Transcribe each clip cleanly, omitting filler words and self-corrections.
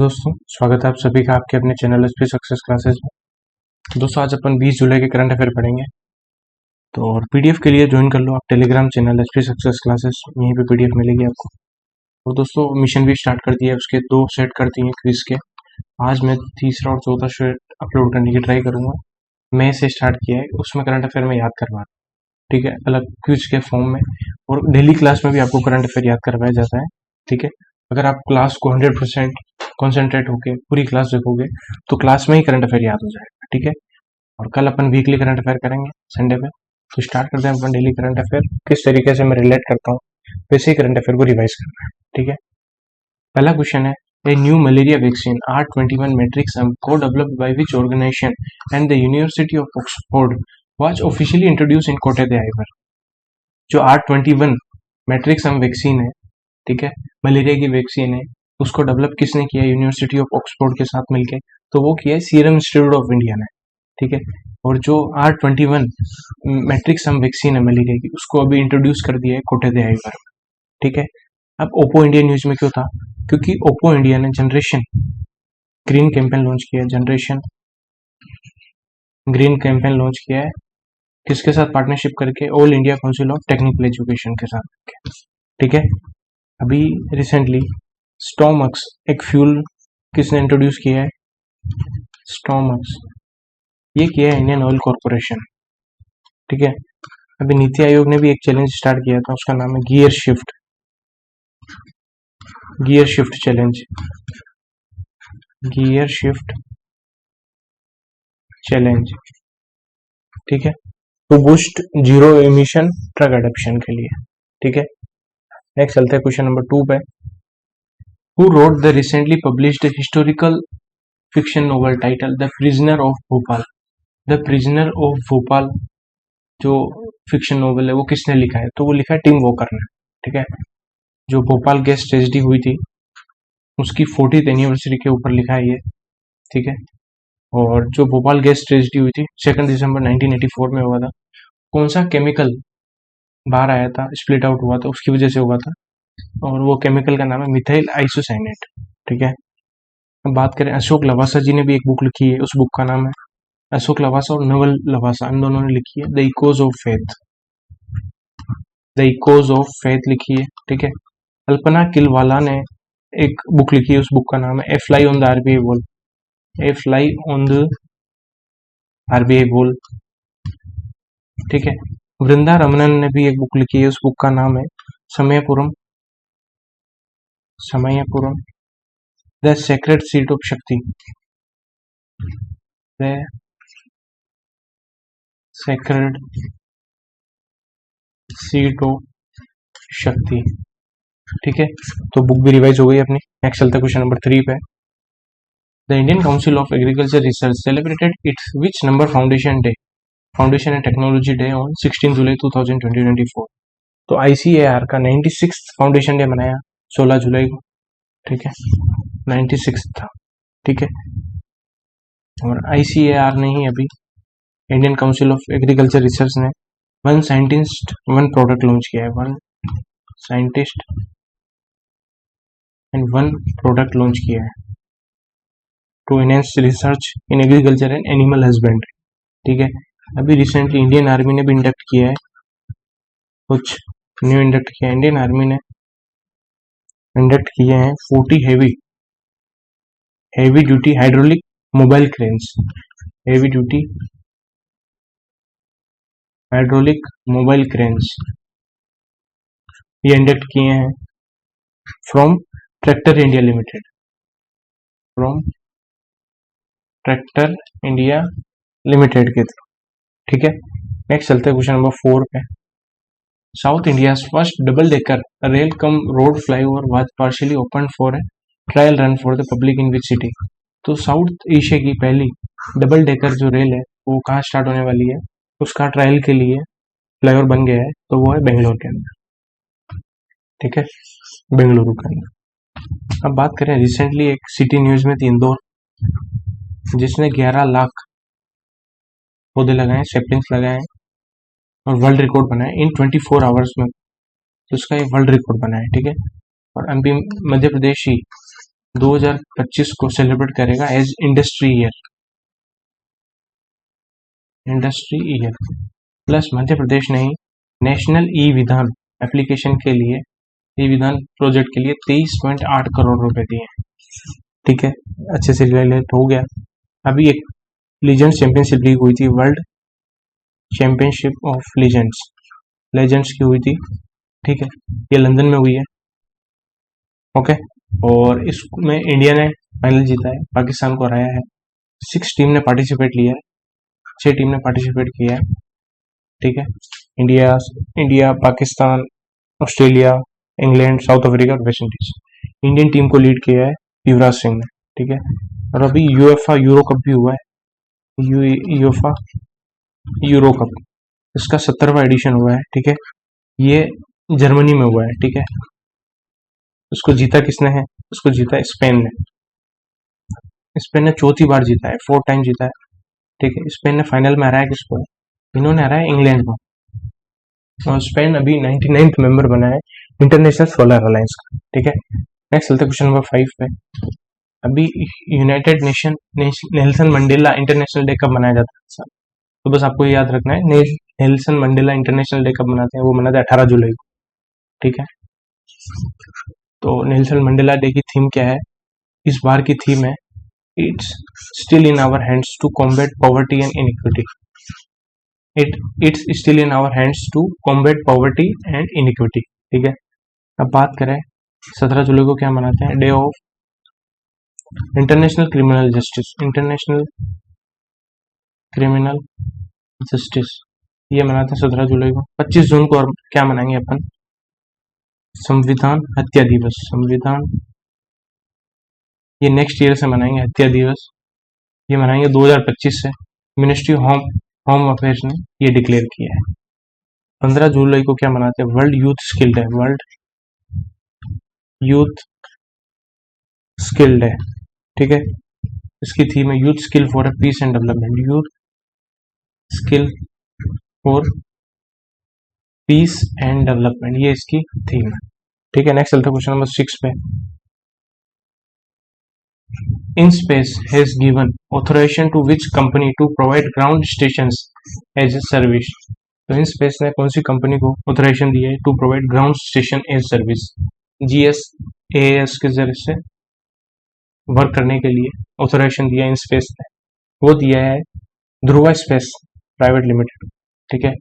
दोस्तों, स्वागत है आप सभी का आपके अपने चैनल एसपी सक्सेस क्लासेस में। दोस्तों, आज अपन 20 जुलाई के करंट अफेयर पढ़ेंगे। तो और पीडीएफ के लिए ज्वाइन कर लो आप Telegram channel SP success classes, यहीं पे पीडीएफ मिलेगी आपको। और दोस्तों, मिशन भी स्टार्ट कर दिया है, उसके 2 सेट कर दिए हैं क्विज के। आज मैं तीसरा और चौथा सेट अपलोड करने की ट्राई करूंगा। मैं से स्टार्ट किया है, उसमें करंट अफेयर में याद करवा, ठीक है, अलग क्विज के फॉर्म में। और डेली क्लास में भी आपको करंट अफेयर याद करवाया जाता है, ठीक है। अगर आप क्लास को 100% कॉन्सेंट्रेट होके पूरी क्लास देखोगे तो क्लास में ही करंट अफेयर याद हो जाएगा, ठीक है। और कल अपन वीकली करंट अफेयर करेंगे संडे पे। तो स्टार्ट करते हैं अपन डेली करंट अफेयर, किस तरीके से मैं रिलेट करता हूँ वैसे ही करंट अफेयर को रिवाइज करना है, ठीक है। पहला क्वेश्चन है, a new malaria vaccine R21 matrix M को developed by which organisation and the university of Oxford was officially introduce in Cote they Ivoire. जो R21 मैट्रिक सम वैक्सीन है, ठीक है, मलेरिया की वैक्सीन है, उसको डेवलप किसने किया? यूनिवर्सिटी ऑफ ऑक्सफोर्ड के साथ मिलके। तो वो किया है सीरम इंस्टीट्यूट ऑफ इंडिया ने, ठीक है। और जो R21 मैट्रिक सम वैक्सीन है मलेरिया की, उसको अभी इंट्रोड्यूस कर दिया है कोटे दे आइवर, ठीक है। अब ओप्पो इंडिया न्यूज में क्यों था? क्योंकि ओप्पो इंडिया ने जनरेशन ग्रीन कैंपेन लॉन्च किया है। जनरेशन ग्रीन कैंपेन लॉन्च किया है किसके साथ पार्टनरशिप करके? All India council of technical education के साथ, ठीक है। अभी रिसेंटली स्टॉमक्स एक फ्यूल किसने इंट्रोड्यूस किया है? स्टॉमक्स, ये किया है इंडियन ऑयल कॉर्पोरेशन, ठीक है। अभी नीति आयोग ने भी एक चैलेंज स्टार्ट किया था, उसका नाम है gear shift challenge, gear shift challenge, ठीक है, to boost zero emission truck adoption के लिए, ठीक है। नेक्स्ट चलते हैं क्वेश्चन नंबर 2 पे। Who wrote the recently published historical fiction novel title the prisoner of Bhopal? The prisoner of Bhopal जो फिक्शन नोवेल है वो किसने लिखा है? तो वो लिखा है टिम वॉकर ने, ठीक है। जो भोपाल गैस ट्रेजेडी हुई थी उसकी 40th एनिवर्सरी के ऊपर लिखा है ये, ठीक है। और जो भोपाल गैस ट्रेजेडी हुई थी 2 दिसंबर 1984 में हुआ था, कौन सा केमिकल बाहर आया था, स्प्लिट आउट हुआ था, उसकी वजह से हुआ था। और वो केमिकल का नाम है मिथाइल आइसोसाइनेट, ठीक है। अब बात करें, अशोक लवासा जी ने भी एक बुक लिखी है, उस बुक का नाम है, अशोक लवासा और नवल लवासा, इन दोनों ने लिखी है the echoes of faith, the echoes of faith लिखी है, ठीक है। अल्पना किलवाला ने एक बुक लिखी है, उस बुक का नाम है a fly on the RBI wall, a fly on the RBI wall, ठीक है। वृंदा रमनन ने भी एक बुक लिखी है, उस बुक का नाम है Samayapuram the sacred seat of शक्ति, द सेक्रेड सीट ऑफ शक्ति, ठीक है। तो बुक भी रिवाइज हो गई अपनी। नेक्स्ट चलते हैं क्वेश्चन नंबर 3 पे। The Indian Council of Agriculture research celebrated it's which number foundation and technology day on 16 जुलाई 2024। तो आईसीएआर का 96 फाउंडेशन डे मनाया 16 जुलाई को, ठीक है, 96 था, ठीक है। और आईसीएआर ने ही अभी Indian Council of Agriculture Research ने one scientist one product launch किया है, one scientist and one product launch किया है to enhance research in agriculture and animal husbandry, ठीक है। अभी रिसेंटली इंडियन आर्मी ने भी इंडक्ट किया है, कुछ न्यू इंडक्ट किया है, इंडियन आर्मी ने इंडक्ट किए हैं 40 heavy duty hydraulic mobile cranes, heavy duty hydraulic mobile cranes, ये इंडक्ट किए हैं from tractor India limited, from tractor India limited के थ्रू, ठीक है। नेक्स्ट चलते हैं क्वेश्चन नंबर 4 पे। South India first double decker rail cum road flyover was partially open for a trial run for the public in which city? तो south Asia की पहली double decker जो रेल है वो कहाँ स्टार्ट होने वाली है? उसका ट्रायल के लिए फ्लाईओवर बन गया है, तो वो है बेंगलोर के अंदर, ठीक है, बेंगलुरु के अंदर। अब बात करें, रिसेंटली एक सिटी न्यूज में थी इंदौर, जिसने 11 लाख पौधे लगाए, सेपलिंग्स लगाए और वर्ल्ड रिकॉर्ड बनाया इन 24 आवर्स में, तो उसका ये वर्ल्ड रिकॉर्ड बना है, ठीक है। और अभी मध्य प्रदेश ही 2025 को सेलिब्रेट करेगा as industry year. Plus Madhya Pradesh ने ही नेशनल ई विधान एप्लीकेशन के लिए, ई विधान प्रोजेक्ट के लिए 23.8 करोड़ रुपए दिए हैं। ठीक है, अच्छे से रिलेट हो गया। अभी एक लीजेंड्स चैंपियनशिप लीग हुई थी, वर्ल्ड चैंपियनशिप ऑफ लेजेंड्स की हुई थी। ठीक है, ये लंदन में हुई है। ओके, और इसमें इंडिया ने फाइनल जीता है, पाकिस्तान को हराया है। 6 टीम ने पार्टिसिपेट लिया है, 6 टीम ने पार्टिसिपेट किया है। ठीक है, India, Pakistan, Australia, England, south Africa और वेस्ट इंडीज। इंडियन टीम को लीड किया है युवराज सिंह ने। ठीक है, और अभी यूएफए यूरो कप भी हुआ है, यूएफए यूरो कप, इसका 70वां एडिशन हुआ है। ठीक है, ये जर्मनी में हुआ है। ठीक है, उसको जीता किसने है? उसको जीता है स्पेन ने। स्पेन ने चौथी बार जीता है, 4 टाइम जीता है। ठीक है, स्पेन ने फाइनल में हराया किसको? इन्होंने हराया इंग्लैंड को। और स्पेन अभी 99th मेंबर बना है इंटरनेशनल सोलर अलायंस का। ठीक है, नेक्स्ट चलते क्वेश्चन नंबर 5 पे। अभी United Nelson Mandela international day कब मनाया जाता है? तो बस आपको याद रखना है, नेल्सन मंडेला इंटरनेशनल डे कब मनाते हैं? वो मनाते हैं 18 जुलाई को। ठीक है, तो नेल्सन मंडेला डे की थीम क्या है? इस बार की थीम है it's still in our hands to combat poverty and inequity. It's still in our hands to combat poverty and inequity. ठीक है, अब बात करें 17 जुलाई को क्या मनाते हैं? Day of international criminal justice, ये मनाते हैं 17 जुलाई को। 25 जून को और क्या मनाएंगे अपन? संविधान हत्या दिवस। संविधान, ये नेक्स्ट ईयर से मनाएंगे हत्या दिवस, ये मनाएंगे 2025 से। मिनिस्ट्री होम अफेयर्स ने ये डिक्लेयर किया है। 15 जुलाई को क्या मनाते हैं? World Youth Skill Day. World Youth Skill Day. ठीक है, इसकी थीम है youth skill for a peace and development. Youth skill for peace and development, ये इसकी थीम है। ठीक है, नेक्स्ट चलते हैं क्वेश्चन नंबर 6 पे। InSpace has given authorization to which company to provide ground stations as a service? तो InSpace ने कौन सी कंपनी को ऑथराइजेशन दी है to provide ground station as service? GSAAS के जरिए से वर्क करने के लिए ऑथराइजेशन दिया है InSpace ने, वो दिया है ध्रुवा स्पेस प्राइवेट लिमिटेड। ठीक है,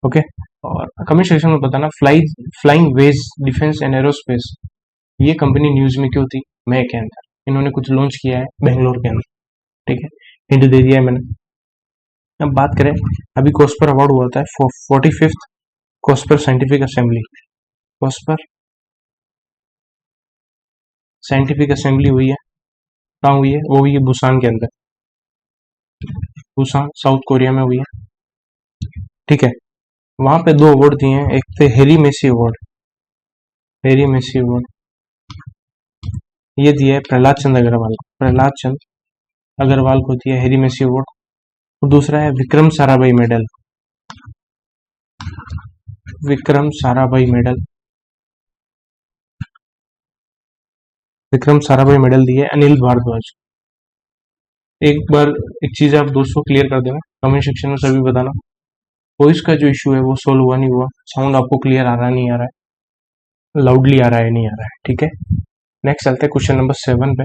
ओके, और कमेंट सेक्शन में बताना Flying Wedge Defence and Aerospace, ये कंपनी न्यूज में क्यों थी? मई के अंदर इन्होंने कुछ लॉन्च किया है बेंगलोर के अंदर। ठीक है, हिंट दे दिया है मैंने। अब बात करें, अभी कॉस्पर अवार्ड हुआ था 45th COSPAR scientific assembly. COSPAR scientific assembly हुई है, कहाँ हुई है? वो हुई है बुसान के अंदर, बुसान साउथ कोरिया में हुई है। ठीक है, वहां पे 2 अवार्ड दिए हैं, एक थे Harry Messel award, Harry Messel award ये दिया है प्रहलाद चंद अग्रवाल को, प्रहलाद चंद अग्रवाल को दिया हैरी मेसी अवार्ड। और दूसरा है Vikram Sarabhai medal, Vikram Sarabhai medal, Vikram Sarabhai medal दिया है अनिल भारद्वाज। एक बार एक चीज आप दोस्तों क्लियर कर देना, कमेंट सेक्शन में सभी बताना, वॉइस का जो इशू है वो सोल्व हुआ नहीं हुआ? साउंड आपको क्लियर आ रहा नहीं आ रहा है, लाउडली आ रहा है नहीं आ रहा है? ठीक है, नेक्स्ट चलते हैं क्वेश्चन नंबर 7 पे।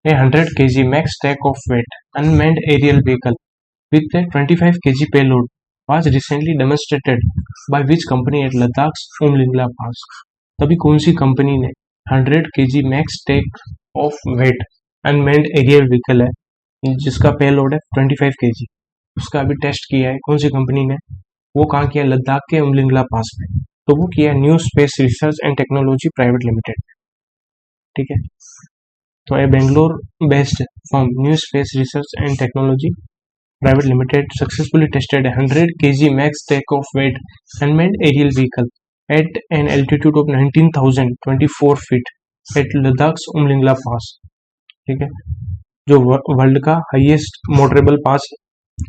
A 100 kg max stack of weight unmanned aerial vehicle with a 25 kg payload was recently demonstrated by which company at Ladakh's Umlingla Pass? तभी कौन सी कंपनी ने 100 kg max stack of weight unmanned aerial vehicle है जिसका payload है 25 kg, उसका अभी test किया है कौन सी कंपनी ने? वो कहाँ किया? लद्दाख के उमलिंगला पास पे। तो वो किया new space research and technology private limited. ठीक है, तो a Bangalore based firm new space research and technology private limited successfully tested a 100 kg max take off weight unmanned aerial vehicle at an altitude of 19,024 feet at Ladakh's Umlingla Pass। ठीक है, जो world का highest motorable pass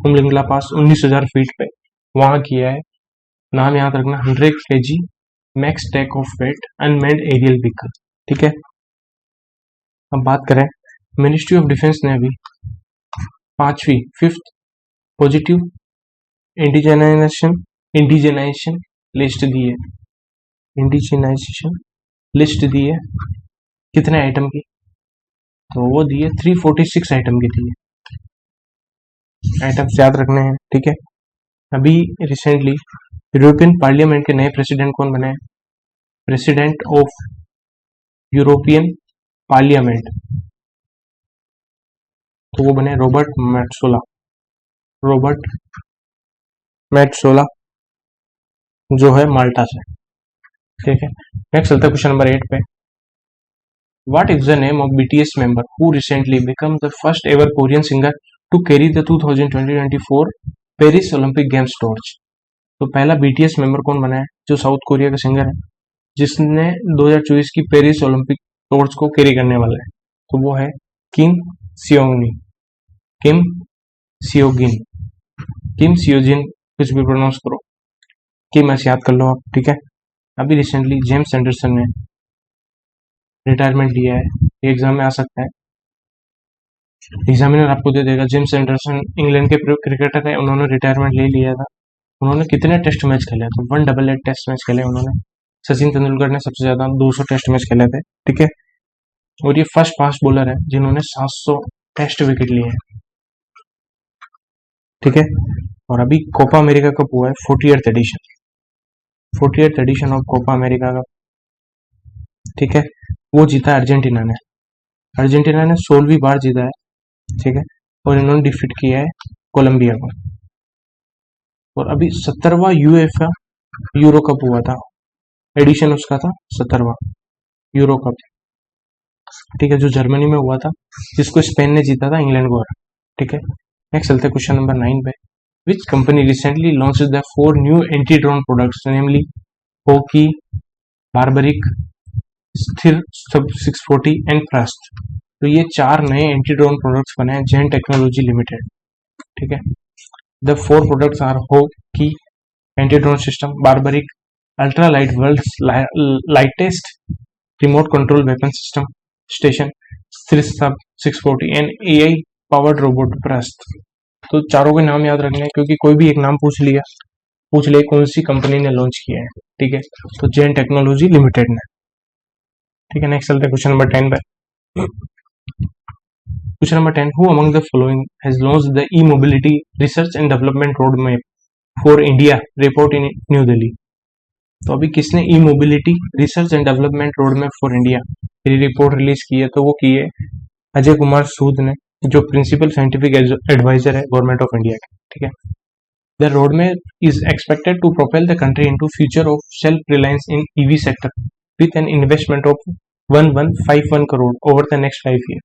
Umlingla pass 19,000 feet पे वहां किया है। नाम याद रखना 100 kg max take off weight unmanned aerial vehicle. ठीक है। अब बात करें, मिनिस्ट्री ऑफ डिफेंस ने अभी फिफ्थ पॉजिटिव इंडिजेनाइजेशन लिस्ट दी है। इंडिजेनाइजेशन लिस्ट दी है कितने आइटम की? तो वो दी है 346 आइटम की दी है। आइटम्स याद रखने हैं, ठीक है। अभी रिसेंटली यूरोपियन पार्लियामेंट के नए प्रेसिडेंट कौन बने? प्रेसिडेंट ऑफ यूरोपियन पार्लियामेंट, तो वो बने रॉबर्ट मेट्सोला, जो है माल्टा से, ठीक है। नेक्स्ट चलता है क्वेश्चन नंबर 8 पे। What is the name of BTS member who recently became the first ever Korean singer to carry the 2024 Paris Olympic games torch? तो पहला BTS मेंबर कौन बना है जो साउथ कोरिया का सिंगर है जिसने 2024 की पेरिस ओलंपिक टॉर्च को कैरी करने वाला है? तो वो है किम सियोजिन, कुछ भी प्रोनाउंस करो, किम ऐसे याद कर लो आप, ठीक है। अभी रिसेंटली जेम्स एंडरसन ने रिटायरमेंट लिया है, एग्जाम में आ सकता है, एग्जामिनर आपको दे देगा। जेम्स एंडरसन इंग्लैंड के क्रिकेटर है, उन्होंने रिटायरमेंट ले लिया था। उन्होंने कितने टेस्ट मैच खेले? तो 188 टेस्ट मैच खेले उन्होंने। सचिन तेंदुलकर ने सबसे ज्यादा 200 टेस्ट मैच खेले थे, ठीक है। और ये फर्स्ट फास्ट बॉलर है जिन्होंने 700 टेस्ट विकेट लिए हैं, ठीक है। और अभी कोपा अमेरिका कप हुआ है 48th edition of Copa America cup, ठीक है। वो जीता अर्जेंटीना ने 16वीं बार जीता है, ठीक है। और इन्होंने डिफीट किया है कोलंबिया को। और अभी 17वां यूएफए यूरो कप हुआ था, एडिशन उसका था 17वां यूरो कप, ठीक है, जो जर्मनी में हुआ था, जिसको स्पेन ने जीता था इंग्लैंड को, ठीक है। नेक्स्ट चलते क्वेश्चन नंबर 9 पे। Which company recently launch the 4 new anti drone products, namely hockey, barbaric, स्थिर 640 एंड फ्रस्ट। तो ये 4 नए एंटी ड्रोन प्रोडक्ट्स बने हैं जेन टेक्नोलॉजी लिमिटेड, ठीक है। The 4 products are Hawki anti drone system, Barbarik ultra light world's lightest remote control weapon system station, Sthir 640 and AI powered robot प्रस्त। तो चारों के नाम याद रखने हैं, क्योंकि कोई भी एक नाम पूछ ले कौन सी कंपनी ने लॉन्च किया है, ठीक है। तो जेन टेक्नोलॉजी लिमिटेड ने, ठीक है। नेक्स्ट चलते हैं क्वेश्चन नंबर 10 पे। Question number 10, who among the following has launched the e mobility research and development road map for India, report in New Delhi. तो अभी किसने e mobility research and development road map for India ये report release की है? तो वो की है अजय कुमार सूद ने, जो प्रिंसिपल साइंटिफिक एडवाइजर है गवर्नमेंट ऑफ इंडिया के, ठीक है। The road map is expected to propel the country into future of self reliance in EV sector with an investment of 1151 crore over the next 5 year.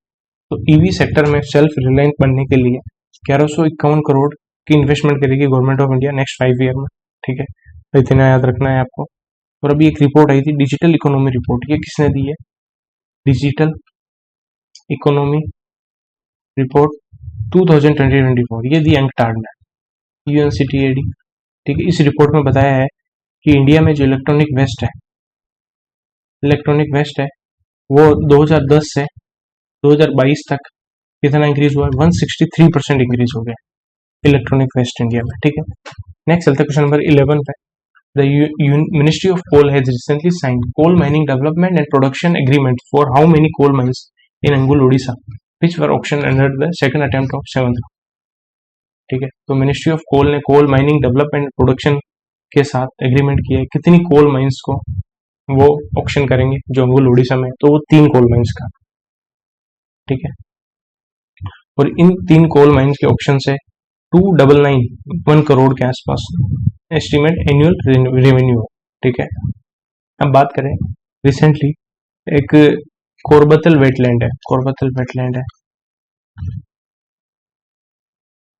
तो EV sector में self reliance बनने के लिए 1151 करोड़ की investment करेगी government of India next 5 year में, ठीक है। तो इतना याद रखना है आपको। और अभी एक रिपोर्ट आई थी डिजिटल इकोनॉमी रिपोर्ट, ये किसने दी है? डिजिटल इकोनॉमी रिपोर्ट 2024, ये दी अंकटाड ने, UNCTAD, ठीक है। इस रिपोर्ट में बताया है कि इंडिया में जो इलेक्ट्रॉनिक वेस्ट है वो 2010 से 2022 तक कितना इंक्रीज हुआ है? 163% इंक्रीज हो गया इलेक्ट्रॉनिक वेस्ट इंडिया में, ठीक है। नेक्स्ट चलते क्वेश्चन नंबर 11 पे। The Ministry of Coal has recently signed coal mining development and production agreement for how many coal mines in Angul, Odisha, which were auctioned under the second attempt of 7th, ठीक है। तो ministry of coal ने coal mining development production के साथ agreement किया है, कितनी coal mines को वो ऑक्शन करेंगे जो अंगुल उड़ीसा में, तो वो 3 कोल माइंस का, ठीक है। और इन 3 कोल माइंस के ऑक्शन से 2,991 करोड़ के आसपास एस्टिमेट एनुअल रेवेन्यू, ठीक है। अब बात करें, रिसेंटली एक कोरबतल वेटलैंड है,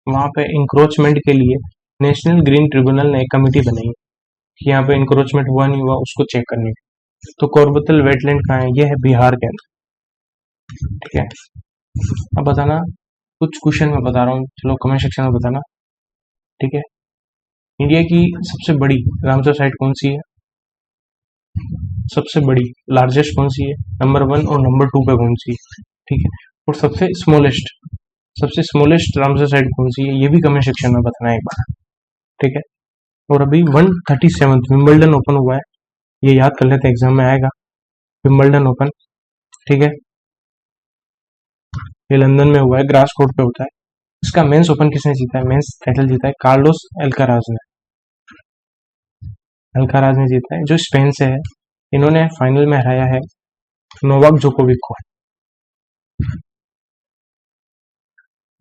वहां पे इंक्रोचमेंट के लिए नेशनल ग्रीन ट्रिब्यूनल ने एक कमेटी बनाई है कि यहाँ पे इंक्रोचमेंट हुआ नहीं हुआ उसको चेक करने की। तो कोरबतल वेटलैंड कहाँ है? ये है बिहार के अंदर, ठीक है। अब बताना, कुछ क्वेश्चन मैं बता रहा हूँ, चलो कमेंट सेक्शन में बताना, ठीक है। इंडिया की सबसे बड़ी रामसर साइट कौन सी है? सबसे बड़ी लार्जेस्ट कौन सी है, नंबर 1 और नंबर 2 पे कौन सी है, ठीक है। और सबसे स्मॉलेस्ट रामसर साइट कौन सी है, ये भी कमेंट सेक्शन में बताना एक बार, ठीक है। और अभी 137 विंबलडन ओपन हुआ है, ये याद कर लेते, एग्जाम में आएगा विंबलडन ओपन, ठीक है। ये लंदन में हुआ है, ग्रास कोर्ट पे होता है। इसका मेंस ओपन किसने जीता है, मेंस टाइटल जीता है कार्लोस अल्काराज ने जीता है, जो स्पेन से है। इन्होंने फाइनल में हराया है नोवाक जोकोविक को,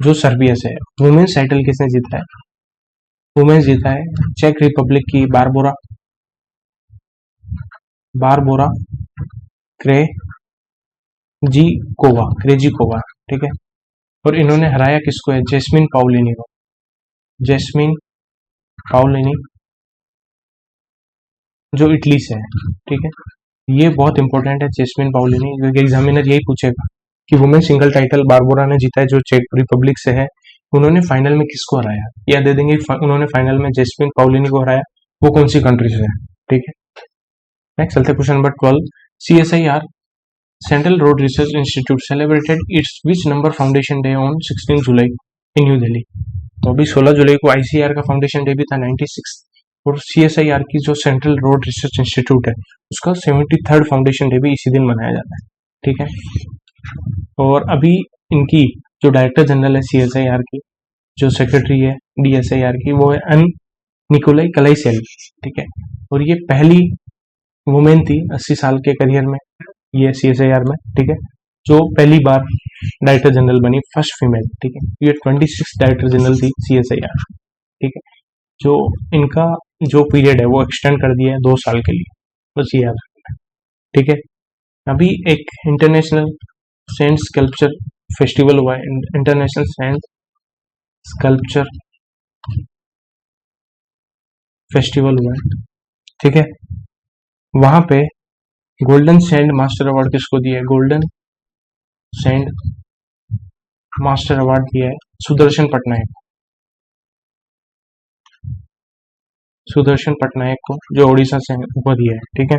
जो सर्बिया से है। वुमेन्स टाइटल किसने जीता है, वुमेन्स जीता है चेक रिपब्लिक की बारबोरा क्रेजिकोवा, ठीक है। और इन्होंने हराया किसको है, जैस्मिन पाउलिनी जो इटली से है, ठीक है। ये बहुत इंपॉर्टेंट है जैस्मिन पाउलिनी, क्योंकि एग्जामिनर यही पूछेगा कि वुमेन सिंगल टाइटल बारबोरा ने जीता है, जो चेक रिपब्लिक से है। उन्होंने फाइनल में किसको हराया, या दे देंगे उन्होंने फाइनल में जैस्मिन पाउलिनी को हराया, वो कौन सी कंट्री से है, ठीक है। नेक्स्ट चलते question number 12। CSIR central road research institute celebrated it's which number foundation day on 16 जुलाई इन न्यू दिल्ली। तो अभी 16 जुलाई को ICAR का फाउंडेशन डे भी था 96, और CSIR की जो सेंट्रल रोड रिसर्च इंस्टीट्यूट है उसका 73rd फाउंडेशन डे भी इसी दिन मनाया जाता है, ठीक है। और अभी इनकी जो डायरेक्टर जनरल है CSIR की, जो सेक्रेटरी है DSIR की, वो है अन निकोलाई कलाइसेल, ठीक है। और ये पहली वुमेन थी 80 साल के करियर में, ये CSIR में, ठीक है, जो पहली बार डायरेक्टर जनरल बनी, फर्स्ट फीमेल, ठीक है। ये 26 डायरेक्टर जनरल थी CSIR, ठीक है। जो इनका जो पीरियड है वो एक्सटेंड कर दिया है 2 साल के लिए, बस ये याद रखना है, ठीक है। अभी एक इंटरनेशनल सैंड स्कल्पचर फेस्टिवल हुआ है, इंटरनेशनल सैंड स्कल्पचर फेस्टिवल हुआ है, ठीक है। वहां पे गोल्डन सैंड मास्टर अवार्ड किसको दिया है, गोल्डन सैंड मास्टर अवार्ड दिया है सुदर्शन पटनायक को, जो ओडिशा से ऊपर दिया है, ठीक है।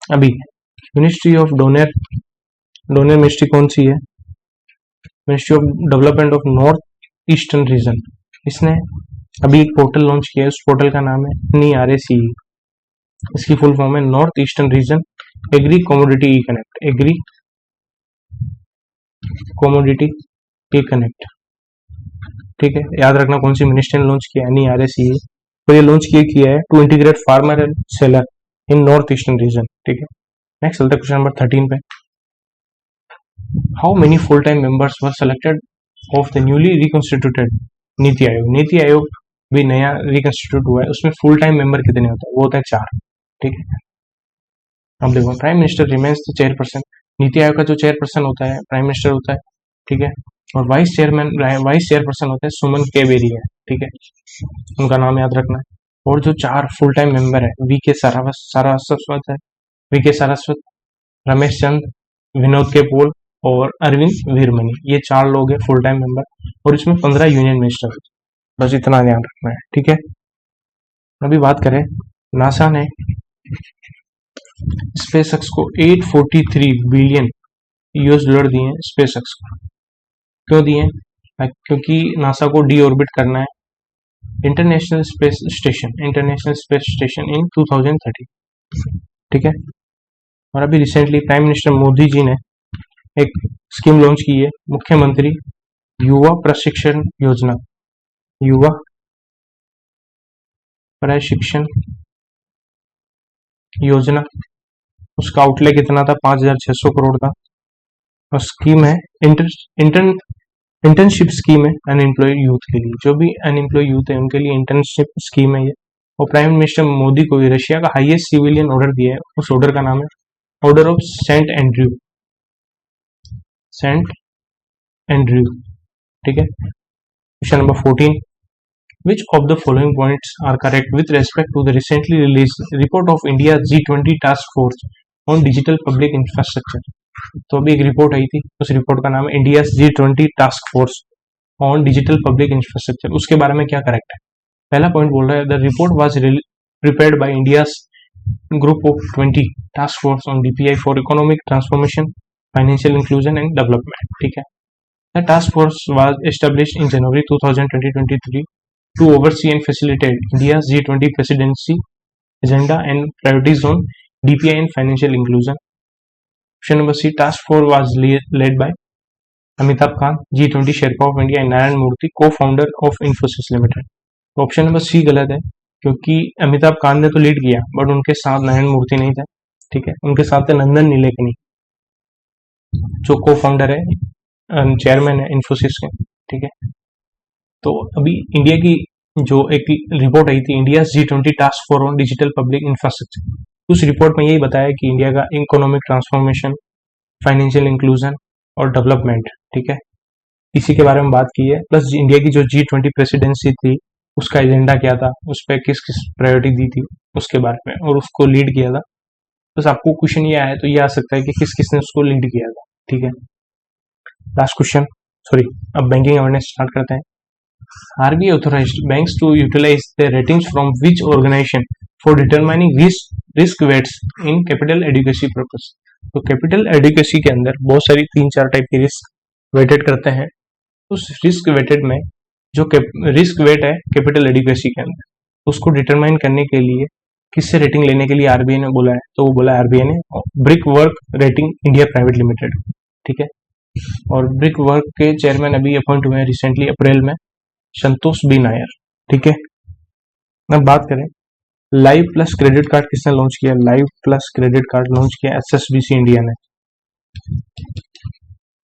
अभी मिनिस्ट्री ऑफ डोनर मिनिस्ट्री कौन सी है, ministry of development of north eastern reason, इसने अभी एक पोर्टल लॉन्च किया है, उस पोर्टल का नाम है NERACE। इसकी फुल फॉर्म है north eastern region agri commodity e connect, ठीक है। याद रखना कौन सी मिनिस्ट्री ने लॉन्च किया है, NERACE, और ये लॉन्च किया है to integrate farmer and seller in north eastern region, ठीक है। नेक्स्ट चलते क्वेश्चन नंबर 13 पे। How many full time members were selected of the newly reconstituted NITI Aayog भी नया रिकॉन्स्टिट्यूट हुआ है, उसमें फुल टाइम मेंबर कितने होते हैं, वो होता है 4, ठीक है। अब देखो, prime minister remains the chairperson, NITI Aayog का जो चेयरपर्सन होता है प्राइम मिनिस्टर होता है, ठीक है। और वाइस चेयरपर्सन होता है सुमन के बेरिया, ठीक है, उनका नाम याद रखना है। और जो 4 फुल टाइम मेंबर है, वीके सारस्वत, रमेश चंद, विनोद के पोल और अरविंद वीरमणि, ये 4 लोग हैं फुल टाइम मेंबर, और इसमें 15 यूनियन मिनिस्टर होते हैं, बस इतना ध्यान रखना है, ठीक है। अभी बात करें, नासा ने स्पेसएक्स को 843 बिलियन $US दिए हैं स्पेसएक्स को। क्यों दिए हैं, क्योंकि नासा को डी ऑर्बिट करना है इंटरनेशनल स्पेस स्टेशन इन 2030, ठीक है। और अभी recently prime minister Modi ji ने एक स्कीम लॉन्च की है, मुख्यमंत्री युवा प्रशिक्षण योजना, उसका आउटले कितना था, 5,600 करोड़ था। और स्कीम है इंटर्नशिप स्कीम है अनएम्प्लॉयड यूथ के लिए, जो भी अनएम्प्लॉयड यूथ है उनके लिए इंटर्नशिप स्कीम है ये। और प्राइम मिनिस्टर मोदी को रशिया का हाईएस्ट सिविलियन ऑर्डर दिया है, उस ऑर्डर का नाम है ऑर्डर ऑफ सेंट एंड्रयू, ठीक है। Question number 14, which of the following points are correct with respect to the recently released report of India's G20 task force on digital public infrastructure। तो अभी एक रिपोर्ट आई थी, उस रिपोर्ट का नाम है India G20 task force on digital public infrastructure. उसके बारे में क्या करेक्ट है, पहला पॉइंट बोल रहा है the report was prepared by India's group of 20 task force on DPI for economic transformation, financial inclusion and development. ठीक है, the task force was established in January 2023 to oversee and facilitate India's G20 presidency agenda and priorities on DPI and financial inclusion. Option number C, task force was led by Amitabh Kant, G20 Sherpa of India and Narayan Murthy, co-founder of Infosys Limited. तो option number C गलत है, क्योंकि अमिताभ कांत ने तो lead किया but उनके साथ नारायण मूर्ति नहीं थे। ठीक है, उनके साथ थे नंदन नीलेकनी जो को फाउंडर है, चेयरमैन है इन्फोसिस के। ठीक है, तो अभी इंडिया की जो एक रिपोर्ट आई थी, India G20 task force on digital public infrastructure, उस रिपोर्ट में यही बताया कि इंडिया का इकोनॉमिक ट्रांसफॉर्मेशन, फाइनेंशियल इंक्लूजन और डेवलपमेंट, ठीक है, इसी के बारे में बात की है। प्लस इंडिया की जो G20 प्रेसिडेंसी थी उसका एजेंडा क्या था, उस पर किस किस प्रायोरिटी दी थी उसके बारे में, और उसको लीड किया था। बस आपको क्वेश्चन ये आया तो ये आ सकता है कि किस किसने उसको लीड किया था। ठीक है, लास्ट क्वेश्चन, सॉरी, अब बैंकिंग अवेयरनेस स्टार्ट करते हैं। RBI authorized banks to utilize their ratings from which organization for determining risk weights in capital adequacy purpose? तो कैपिटल एडिक्वेसी के अंदर बहुत सारी 3-4 टाइप की रिस्क वेटेड करते हैं। उस रिस्क वेटेड में जो रिस्क वेट है कैपिटल एडिक्वेसी के अंदर, उसको डिटरमाइन करने के लिए किससे रेटिंग लेने के लिए आरबीआई ने बोला है, तो वो बोला आरबीआई ने brick work rating India private limited. ठीक है, और ब्रिक वर्क के चेयरमैन अभी अपॉइंट हुए हैं रिसेंटली अप्रैल में, संतोष बी नायर। ठीक है, अब बात करें लाइव प्लस क्रेडिट कार्ड किसने लॉन्च किया। Live plus credit card launch किया एसएसबीसी इंडिया ने।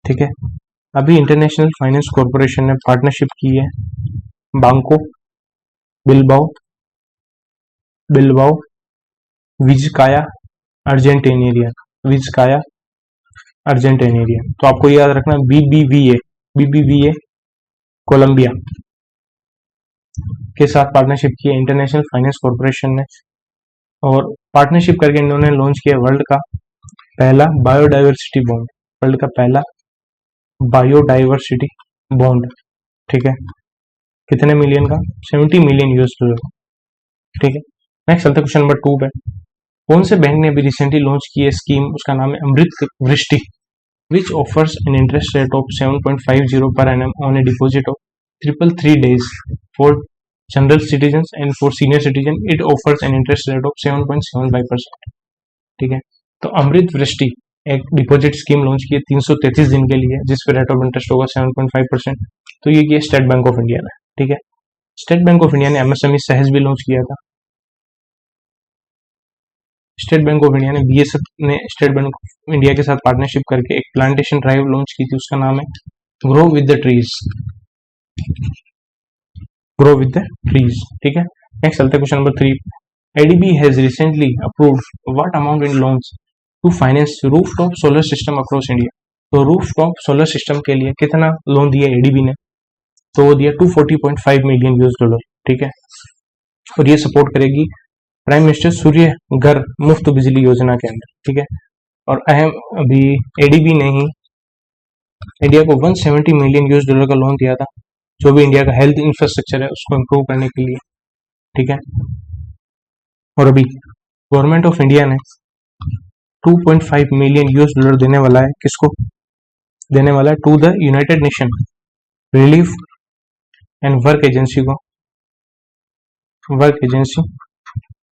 ठीक है, अभी इंटरनेशनल फाइनेंस कॉर्पोरेशन ने पार्टनरशिप की है बांको बिलबाओ विजकाया अर्जेंटेनियन। तो आपको याद रखना बीबीवीए कोलंबिया के साथ पार्टनरशिप की है इंटरनेशनल फाइनेंस कॉर्पोरेशन ने, और पार्टनरशिप करके इन्होंने लॉन्च किया वर्ल्ड का पहला बायोडाइवर्सिटी बॉन्ड। ठीक है, कितने मिलियन का, $70 मिलियन। ठीक है, नेक्स्ट चलते क्वेश्चन नंबर 2 पे। कौन से बैंक ने अभी रिसेंटली लॉन्च की है स्कीम, उसका नाम है अमृत वृष्टि, which offers an interest rate of 7.50 per annum on A deposit of 333 days for general citizen and for senior citizen it offers an interest rate of 7.75%। ठीक है, तो अमृत वृष्टि एक डिपॉजिट स्कीम लॉन्च की है 333 दिन के लिए, जिस पे रेट ऑफ इंटरेस्ट होगा 7.5%। तो ये किया स्टेट बैंक ऑफ इंडिया ने। ठीक है, स्टेट बैंक ऑफ इंडिया ने एमएसएमई सहज भी लॉन्च किया था। स्टेट बैंक ऑफ इंडिया ने बीएसएफ ने स्टेट बैंक ऑफ इंडिया के साथ पार्टनरशिप करके एक प्लांटेशन ड्राइव लॉन्च की थी, उसका नाम है ग्रो विद द ट्रीज। ठीक है, नेक्स्ट चलते question number 3। ADB has recently approved what amount in loans to finance rooftop solar system across India. तो रूफटॉप सोलर सिस्टम के लिए कितना लोन दिया एडीबी ने, तो वो दिया $240.5 मिलियन। ठीक है, और ये सपोर्ट करेगी प्राइम मिनिस्टर सूर्य घर मुफ्त बिजली योजना के अंदर। ठीक है, और अहम अभी एडीबी ने ही इंडिया को $170 मिलियन का लोन दिया था, जो भी इंडिया का हेल्थ इंफ्रास्ट्रक्चर है उसको इम्प्रूव करने के लिए। ठीक है, और अभी गवर्नमेंट ऑफ इंडिया ने $2.5 मिलियन देने वाला है, किसको देने वाला है, to the United Nation Relief and Work Agency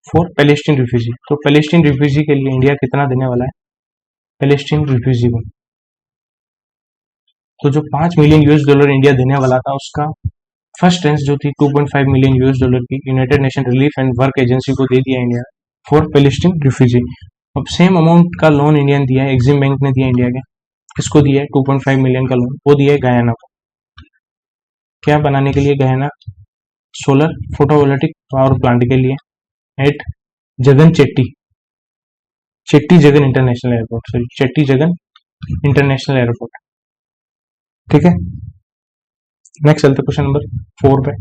for Palestine refugee. तो पैलेस्टीन रिफ्यूजी के लिए इंडिया कितना देने वाला है पैलेस्टीन रिफ्यूजी को, तो जो $5 मिलियन इंडिया देने वाला था उसका फर्स्ट ट्रांच जो थी $2.5 मिलियन की United Nation Relief and Work agency को दे दिया इंडिया फॉर पैलेस्टीन रिफ्यूजी। अब सेम अमाउंट का लोन इंडिया ने दिया है, एग्जिम बैंक ने दिया इंडिया के, किसको दिया है 2.5 मिलियन का लोन, वो दिया है गयाना को। क्या बनाने के लिए, Guyana solar photovoltaic power plant के लिए at Cheddi Jagan International Airport. ठीक है, नेक्स्ट चलते क्वेश्चन नंबर 4 पे।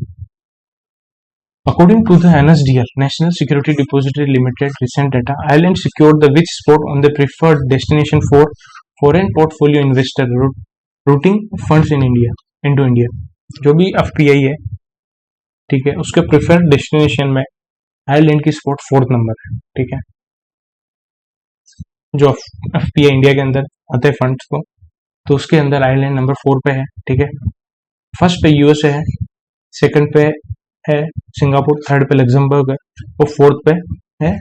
According to the NSDL National Security Depository Limited recent data, Ireland secured the which spot on the preferred destination for foreign portfolio investor routing funds in India. जो भी FPI है, ठीक है, उसके preferred destination में Ireland की spot 4th number है। ठीक है, जो FPI इंडिया के अंदर आते हैं फंड्स को, तो उसके अंदर आयरलैंड नंबर 4 पे है, ठीक है। फर्स्ट पे USA है, सेकंड पे है सिंगापुर, थर्ड पे लग्जमबर्ग है और फोर्थ पे है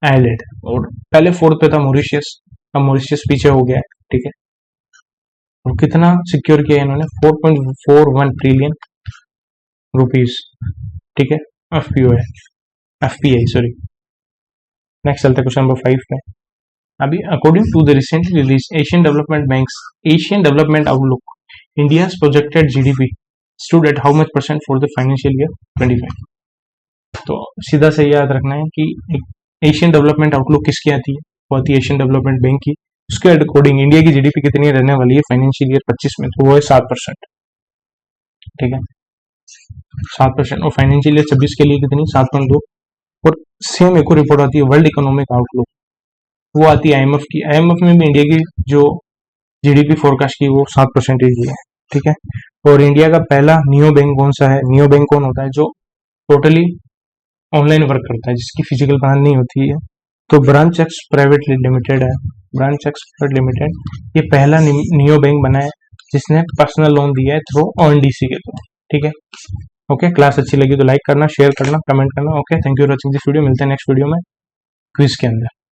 आयरलैंड, और पहले फोर्थ पे था मॉरिशियस, अब मॉरिशियस पीछे हो गया है, ठीक है। और कितना सिक्योर किया है इन्होंने, 4.41 ट्रिलियन रुपीज, ठीक है, FPI सॉरी। नेक्स्ट चलते क्वेश्चन नंबर 5 पे। अभी according to the recently release Asian Development Outlook, India projected GDP stood at how much percent for the financial year 25। तो सीधा से याद रखना है कि एशियन डेवलपमेंट आउटलुक किसकी आती है, वो आती है एशियन डेवलपमेंट बैंक की। उसके अकॉर्डिंग इंडिया की GDP कितनी रहने वाली है फाइनेंशियल ईयर 25 में, तो वो है 7%, ठीक है, 7%। और फाइनेंशियल ईयर 26 के लिए कितनी, 7.2। और सेम एक और रिपोर्ट आती है वर्ल्ड इकोनॉमिक आउटलुक, वो आती है IMF की। IMF में भी इंडिया की जो GDP फोरकास्ट की वो 7% ही है, ठीक है। और इंडिया का पहला नियो बैंक कौन सा है, नियो बैंक कौन होता है, जो टोटली ऑनलाइन वर्क करता है, जिसकी फिजिकल ब्रांच नहीं होती है, तो ब्रांच एक्स प्राइवेट लिमिटेड है, ब्रांच एक्स प्राइवेट लिमिटेड। ये पहला नियो बैंक बना है जिसने पर्सनल लोन दिया है थ्रू ONDC के थ्रू, ठीक है। ओके, क्लास अच्छी लगी तो लाइक करना, शेयर करना, कमेंट करना। Okay, thank you for watching this video. मिलते हैं नेक्स्ट वीडियो में क्विज के अंदर।